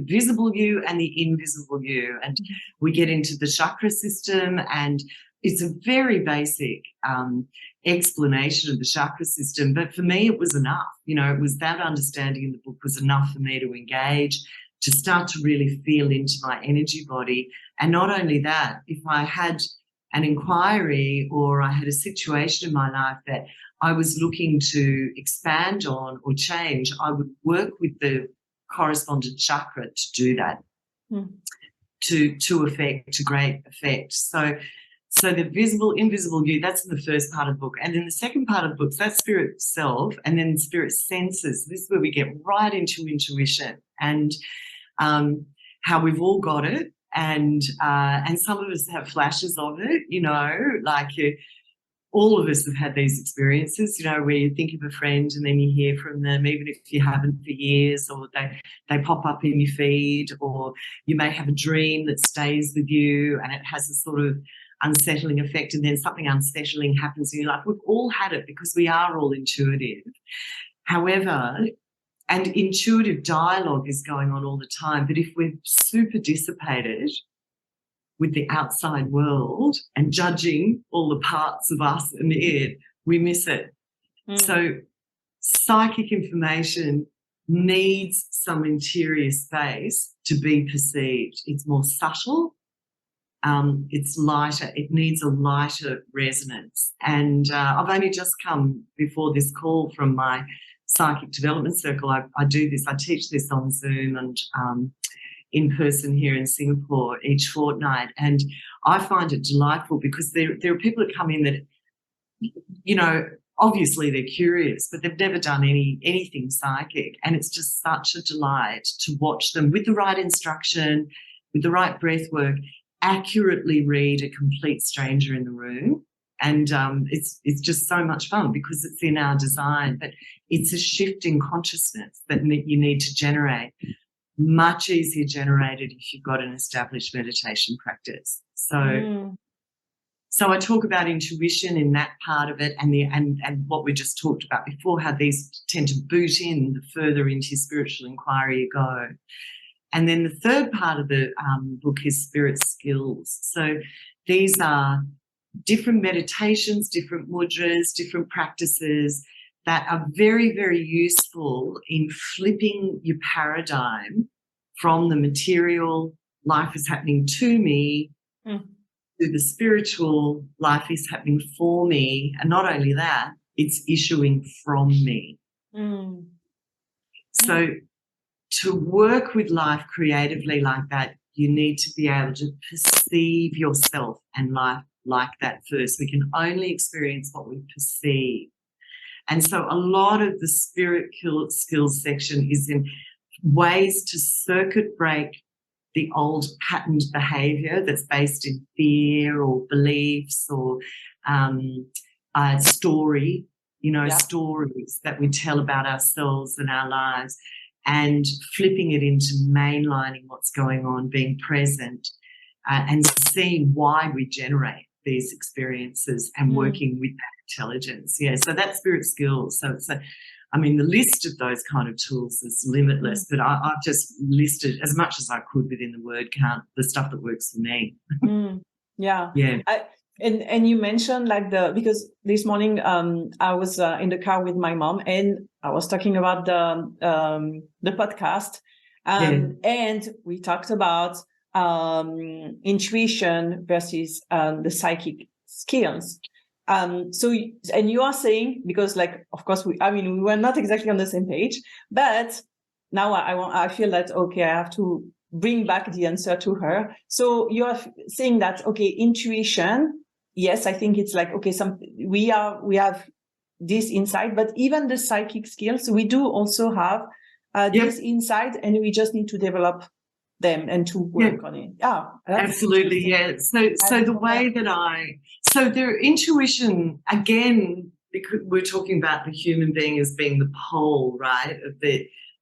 visible you and the invisible you, and we get into the chakra system, and it's a very basic explanation of the chakra system. But for me, it was enough. It was that understanding in the book was enough for me to engage, to start to really feel into my energy body. And not only that, if I had an inquiry or I had a situation in my life that I was looking to expand on or change, I would work with the correspondent chakra to do that, to great effect. So the visible, invisible you, that's in the first part of the book. And then the second part of the book, that's spirit self, and then spirit senses. This is where we get right into intuition and how we've all got it. And some of us have flashes of it, all of us have had these experiences, where you think of a friend and then you hear from them, even if you haven't for years, or they pop up in your feed, or you may have a dream that stays with you and it has a sort of unsettling effect, and then something unsettling happens in your life. We've all had it because we are all intuitive. However, and intuitive dialogue is going on all the time, but if we're super dissipated with the outside world and judging all the parts of us and it, we miss it. So psychic information needs some interior space to be perceived. It's more subtle. It's lighter. It needs a lighter resonance. And I've only just come before this call from my psychic development circle. I do this. I teach this on Zoom and in person here in Singapore each fortnight. And I find it delightful because there are people that come in that, obviously they're curious, but they've never done anything psychic. And it's just such a delight to watch them with the right instruction, with the right breath work, accurately read a complete stranger in the room. And it's just so much fun because it's in our design, but it's a shift in consciousness that you need to generate. Much easier generated if you've got an established meditation practice. So I talk about intuition in that part of it, and what we just talked about before, how these tend to boot in the further into spiritual inquiry you go. And then the third part of the book is spirit skills. So these are different meditations, different mudras, different practices that are very, very useful in flipping your paradigm from the material, life is happening to me, to the spiritual, life is happening for me. And not only that, it's issuing from me. So to work with life creatively like that, you need to be able to perceive yourself and life like that first. We can only experience what we perceive. And so a lot of the spirit skills section is in ways to circuit break the old patterned behavior that's based in fear or beliefs or story, stories that we tell about ourselves and our lives, and flipping it into mainlining what's going on, being present, and seeing why we generate these experiences and working with that intelligence. Yeah, so that's spirit skills. So it's the list of those kind of tools is limitless, but I've just listed as much as I could within the word count, the stuff that works for me. Yeah. And you mentioned because this morning I was in the car with my mom and I was talking about the podcast and we talked about intuition versus the psychic skills. So you are saying, because of course we were not exactly on the same page, but now I feel that I have to bring back the answer to her. So you are saying that intuition, yes, I think it's we have this insight, but even the psychic skills, we do also have this insight, and we just need to develop them and to work on it. Absolutely. So the way that their intuition, again, because we're talking about the human being as being the pole, right,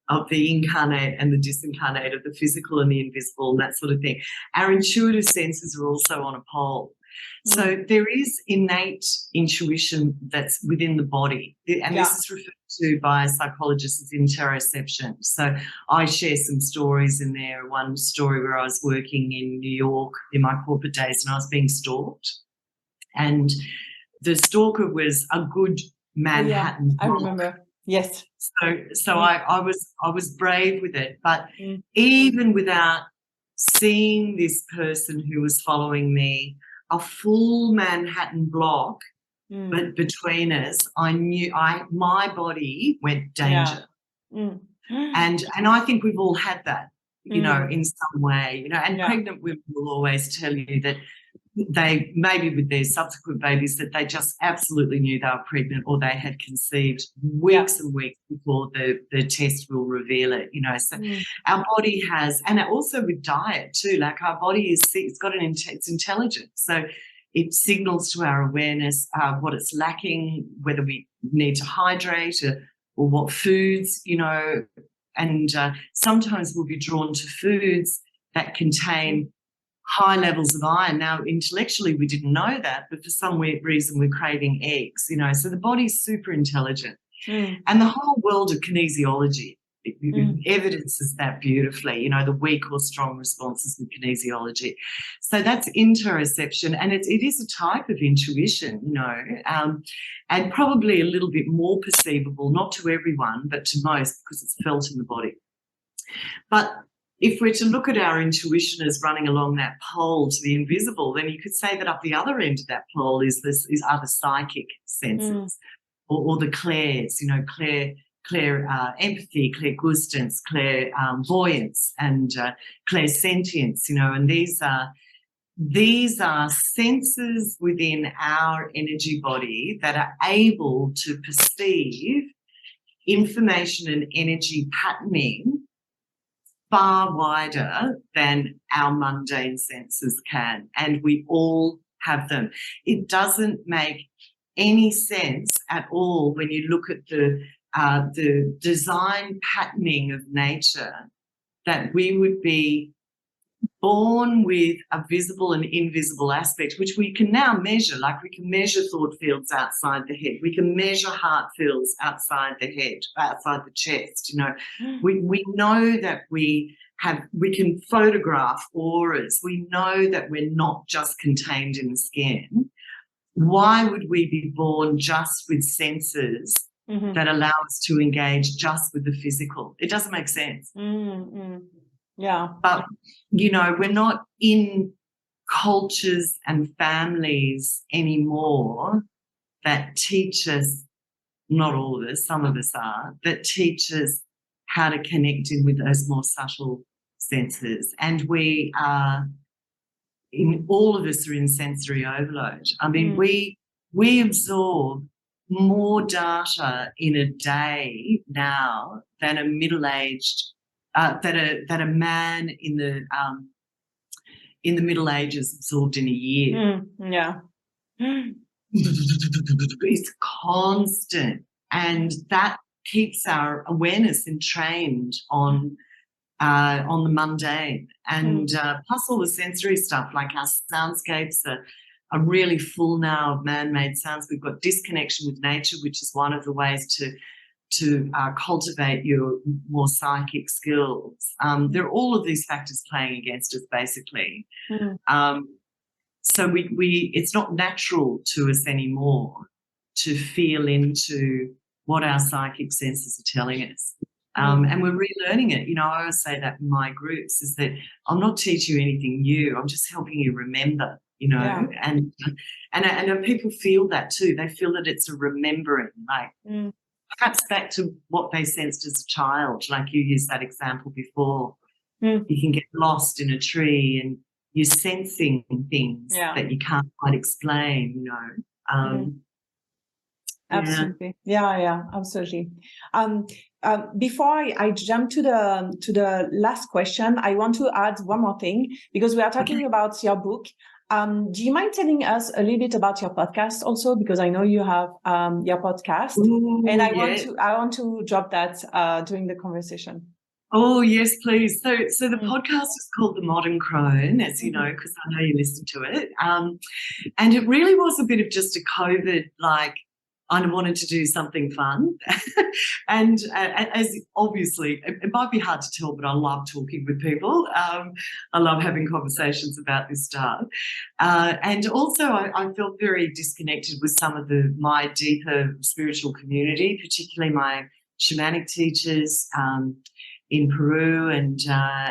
of the incarnate and the disincarnate, of the physical and the invisible and that sort of thing. Our intuitive senses are also on a pole. So there is innate intuition that's within the body, and this is referred to by psychologists as interoception. So I share some stories in there. One story where I was working in New York in my corporate days and I was being stalked, and the stalker was a good Manhattan. Yeah, I remember. Yes. So I was brave with it, but even without seeing this person who was following me, a full Manhattan block, but between us, I knew my body went danger, and I think we've all had that, you know, in some way, you know. And pregnant women will always tell you that they, maybe with their subsequent babies, that they just absolutely knew they were pregnant or they had conceived weeks and weeks before the test will reveal it, you know. So our body has, and also with diet too, like our body it's got it's intelligent. So it signals to our awareness what it's lacking, whether we need to hydrate or what foods, you know, and sometimes we'll be drawn to foods that contain high levels of iron. Now, intellectually, we didn't know that, but for some weird reason, we're craving eggs, you know. So the body's super intelligent. And the whole world of kinesiology evidences that beautifully, you know, the weak or strong responses with kinesiology. So that's interoception, and it is a type of intuition, you know, and probably a little bit more perceivable, not to everyone, but to most, because it's felt in the body. But if we're to look at our intuition as running along that pole to the invisible, then you could say that up the other end of that pole is other psychic senses, or the clairs, you know, clair empathy, clairgustance, clairvoyance, and clairsentience, you know. And these are senses within our energy body that are able to perceive information and energy patterning far wider than our mundane senses can, and we all have them. It doesn't make any sense at all when you look at the design patterning of nature, that we would be born with a visible and invisible aspect, which we can now measure. Like, we can measure thought fields outside the head. We can measure heart fields outside the head, outside the chest. You know, we know that we can photograph auras. We know that we're not just contained in the skin. Why would we be born just with senses that allow us to engage just with the physical? It doesn't make sense. Yeah. But, you know, we're not in cultures and families anymore that teach us, not all of us, some of us are, that teach us how to connect in with those more subtle senses. And all of us are in sensory overload. I mean, we absorb more data in a day now than a middle-aged that a man in the Middle Ages absorbed in a year. It's constant, and that keeps our awareness entrained on the mundane, and plus all the sensory stuff, like our soundscapes are really full now of man-made sounds. We've got disconnection with nature, which is one of the ways to cultivate your more psychic skills. There are all of these factors playing against us, basically. So it's not natural to us anymore to feel into what our psychic senses are telling us. And we're relearning it. You know, I always say that in my groups, is that I'm not teaching you anything new. I'm just helping you remember, you know, and people feel that too. They feel that it's a remembering, like, perhaps back to what they sensed as a child, like you used that example before. You can get lost in a tree and you're sensing things that you can't quite explain, you know. Absolutely. Yeah, absolutely. Before I jump to the last question, I want to add one more thing, because we are talking about your book. Do you mind telling us a little bit about your podcast also? Because I know you have your podcast, and I want to drop that during the conversation. Oh, yes, please. So the podcast is called The Modern Crone, as you know, because I know you listen to it. And it really was a bit of just a COVID, like, I wanted to do something fun. And as obviously, it might be hard to tell, but I love talking with people. I love having conversations about this stuff. And also I felt very disconnected with some of my deeper spiritual community, particularly my shamanic teachers in Peru and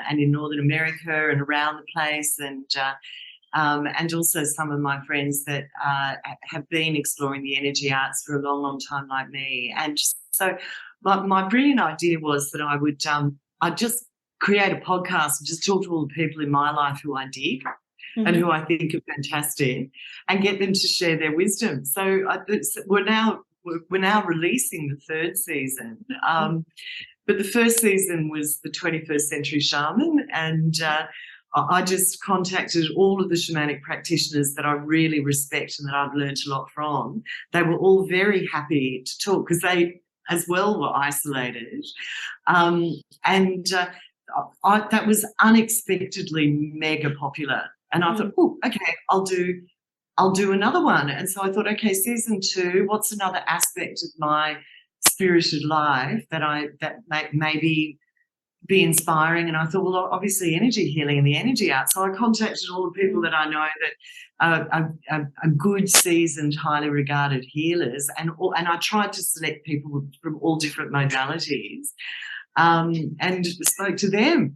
in Northern America and around the place, and also some of my friends that have been exploring the energy arts for a long, long time like me. And so my brilliant idea was that I'd just create a podcast and just talk to all the people in my life who I dig and who I think are fantastic, and get them to share their wisdom. So we're now releasing the third season. But the first season was the 21st Century Shaman, and I just contacted all of the shamanic practitioners that I really respect and that I've learned a lot from. They were all very happy to talk because they as well were isolated. That was unexpectedly mega popular. And I thought, oh, okay, I'll do another one. And so I thought, okay, season 2, what's another aspect of my spirited life that maybe be inspiring? And I thought, well, obviously energy healing and the energy art. So I contacted all the people that I know that are good, seasoned, highly regarded healers, and I tried to select people from all different modalities, and spoke to them.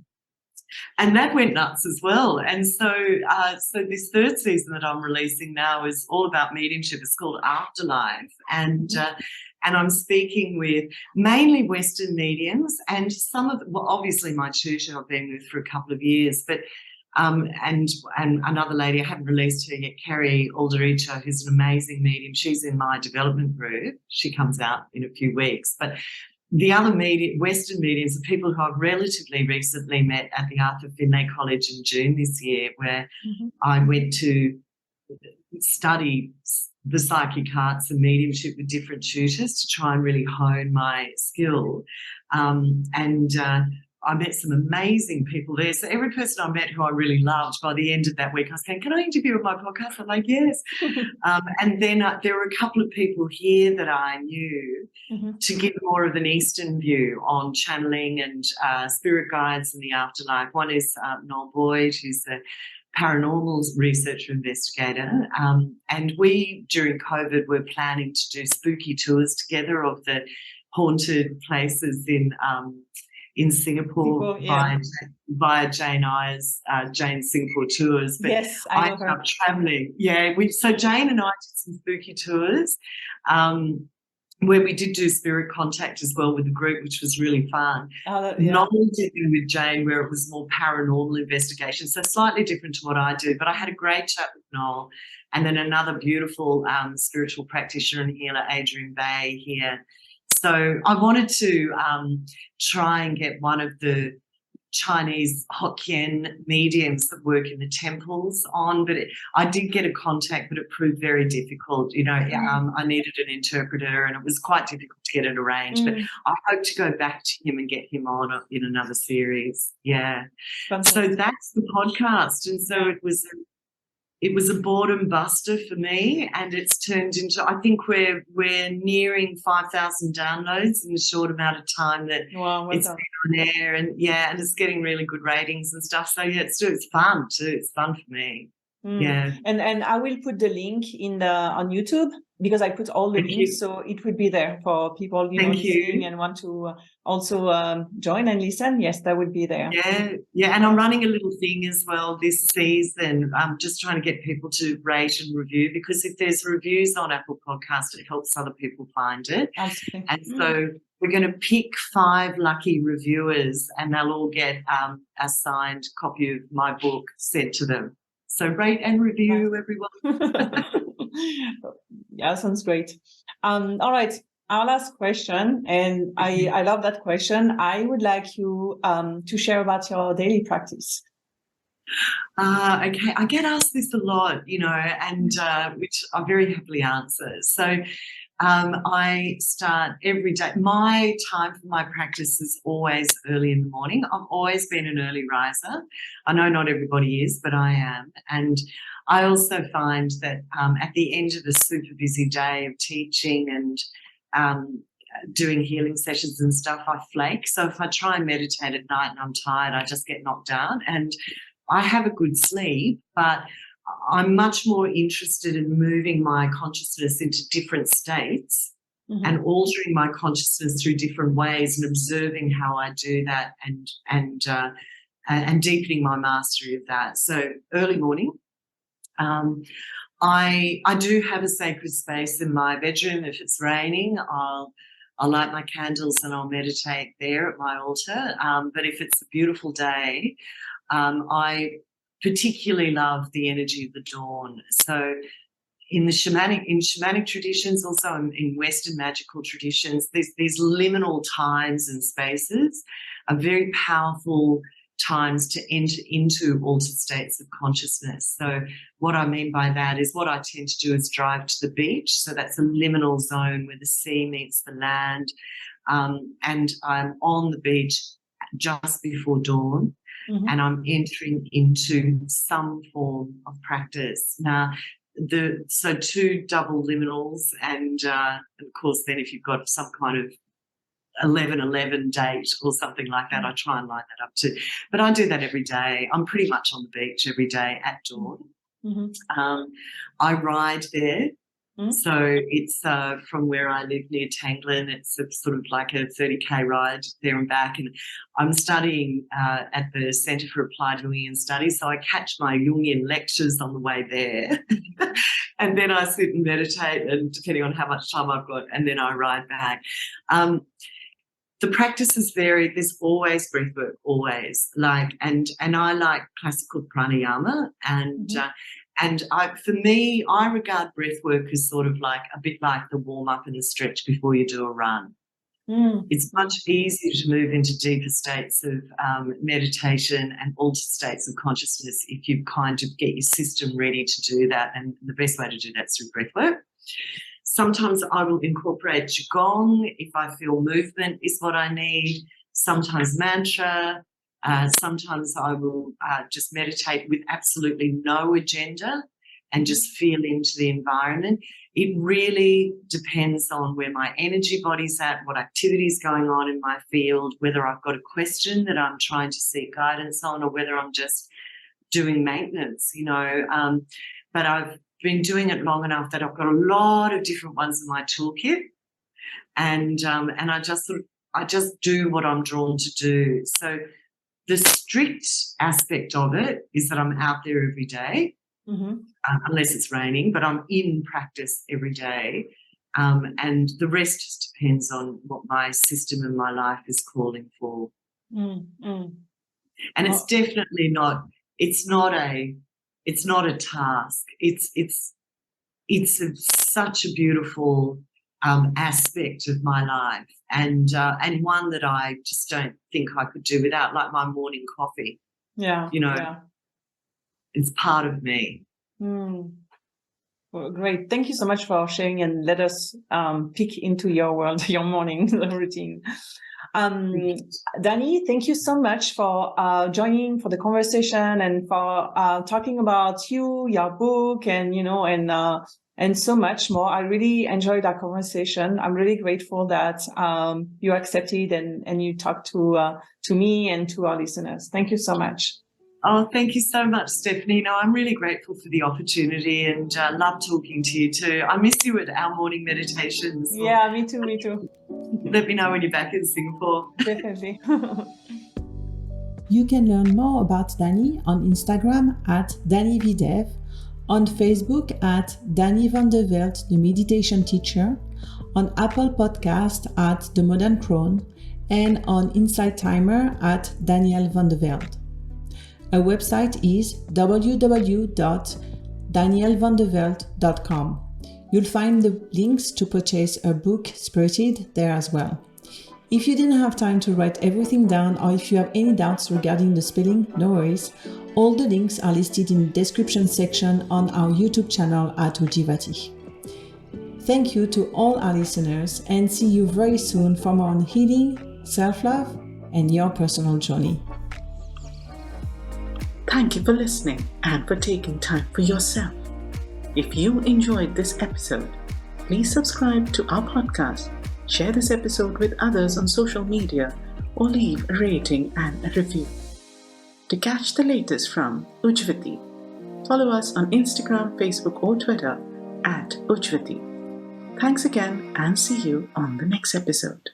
And that went nuts as well. And so this third season that I'm releasing now is all about mediumship. It's called Afterlife. And I'm speaking with mainly Western mediums and obviously my tutor I've been with for a couple of years, but and another lady, I haven't released her yet, Carrie Aldericho, who's an amazing medium. She's in my development group. She comes out in a few weeks. But the other Western mediums are people who I've relatively recently met at the Arthur Findlay College in June this year, where I went to study the psychic arts and mediumship with different tutors to try and really hone my skill. I met some amazing people there. So every person I met who I really loved, by the end of that week, I was saying, can I interview on my podcast? I'm like, yes. And then there were a couple of people here that I knew to give more of an Eastern view on channeling and spirit guides and the afterlife. One is Noel Boyd, who's a paranormal researcher investigator. And we, during COVID, were planning to do spooky tours together of the haunted places in Singapore via Jane Eyre's Jane Singapore Tours. But yes, I ended up travelling. Yeah, so Jane and I did some spooky tours where we did do spirit contact as well with the group, which was really fun. Novel did it with Jane, where it was more paranormal investigation, so slightly different to what I do. But I had a great chat with Noel, and then another beautiful spiritual practitioner and healer, Adrian Bay, here. So I wanted to try and get one of the Chinese Hokkien mediums that work in the temples on, but I did get a contact, but it proved very difficult. I needed an interpreter, and it was quite difficult to get it arranged. But I hope to go back to him and get him on in another series. Yeah. So that's the podcast, and so it was a boredom buster for me, and it's turned into, I think we're nearing 5,000 downloads in a short amount of time that it's been on air, and and it's getting really good ratings and stuff. So it's fun too. It's fun for me. Yeah. And I will put the link on YouTube, because I put all the links, so it would be there for people listening and want to also join and listen. Yes, that would be there. Yeah, and I'm running a little thing as well this season. I'm just trying to get people to rate and review, because if there's reviews on Apple Podcast, it helps other people find it. Absolutely. And so we're going to pick 5 lucky reviewers, and they'll all get a signed copy of my book sent to them. So rate and review, everyone. Yeah, sounds great. All right, our last question, and I love that question. I would like you to share about your daily practice. Okay, I get asked this a lot, and which I very happily answer. So I start every day. My time for my practice is always early in the morning. I've always been an early riser. I know not everybody is, but I am. And I also find that at the end of a super busy day of teaching and doing healing sessions and stuff, I flake. So if I try and meditate at night and I'm tired, I just get knocked out. And I have a good sleep, but I'm much more interested in moving my consciousness into different states and altering my consciousness through different ways and observing how I do that and deepening my mastery of that. So early morning, I do have a sacred space in my bedroom. If it's raining, I'll light my candles and I'll meditate there at my altar. But if it's a beautiful day, I particularly love the energy of the dawn. So in shamanic traditions, also in Western magical traditions, these liminal times and spaces are very powerful times to enter into altered states of consciousness. So what I mean by that is what I tend to do is drive to the beach. So that's a liminal zone where the sea meets the land. And I'm on the beach just before dawn. And I'm entering into some form of practice. Now, so 2 double liminals, and of course, then if you've got some kind of 11-11 date or something like that, I try and line that up too. But I do that every day. I'm pretty much on the beach every day at dawn. I ride there. So it's from where I live near Tanglin. It's a sort of like a 30k ride there and back. And I'm studying at the Centre for Applied Jungian Studies, so I catch my Jungian lectures on the way there. And then I sit and meditate, and depending on how much time I've got, and then I ride back. The practices vary. There's always breath work, always. And I like classical pranayama, and for me, I regard breath work as sort of like a bit like the warm up and the stretch before you do a run. It's much easier to move into deeper states of meditation and altered states of consciousness if you kind of get your system ready to do that. And the best way to do that is through breath work. Sometimes I will incorporate Qigong if I feel movement is what I need. Sometimes mantra. Sometimes I will just meditate with absolutely no agenda and just feel into the environment. It really depends on where my energy body's at, what activity is going on in my field, whether I've got a question that I'm trying to seek guidance on, or whether I'm just doing maintenance, But I've been doing it long enough that I've got a lot of different ones in my toolkit, and I just do what I'm drawn to do. So the strict aspect of it is that I'm out there every day, unless it's raining, but I'm in practice every day. And the rest just depends on what my system and my life is calling for. And it's definitely it's not a task. It's such a beautiful aspect of my life, and one that I just don't think I could do without, like my morning coffee. It's part of me. Well, great. Thank you so much for sharing and let us peek into your world, your morning routine. Dani, thank you so much for joining for the conversation and for talking about you, your book, and so much more. I really enjoyed our conversation. I'm really grateful that you accepted and you talked to me and to our listeners. Thank you so much. Oh, thank you so much, Stephanie. No, I'm really grateful for the opportunity, and love talking to you too. I miss you at our morning meditations. Yeah, me too. Let me know when you're back in Singapore. Definitely. You can learn more about Dani on Instagram at Dani Videv, on Facebook at Dani Van de Velde, the meditation teacher, on Apple Podcast at The Modern Crone, and on Insight Timer at Daniel Van de Velde. Our website is www.danielvandevelde.com. You'll find the links to purchase a book, Spirited, there as well. If you didn't have time to write everything down, or if you have any doubts regarding the spelling, no worries. All the links are listed in the description section on our YouTube channel at Ujjivati. thank you to all our listeners and see you very soon for more on healing, self-love, and your personal journey. Thank you for listening and for taking time for yourself. If you enjoyed this episode, please subscribe to our podcast, share this episode with others on social media, or leave a rating and a review. To catch the latest from Ujjivati, follow us on Instagram, Facebook, or Twitter at Ujjivati. Thanks again and see you on the next episode.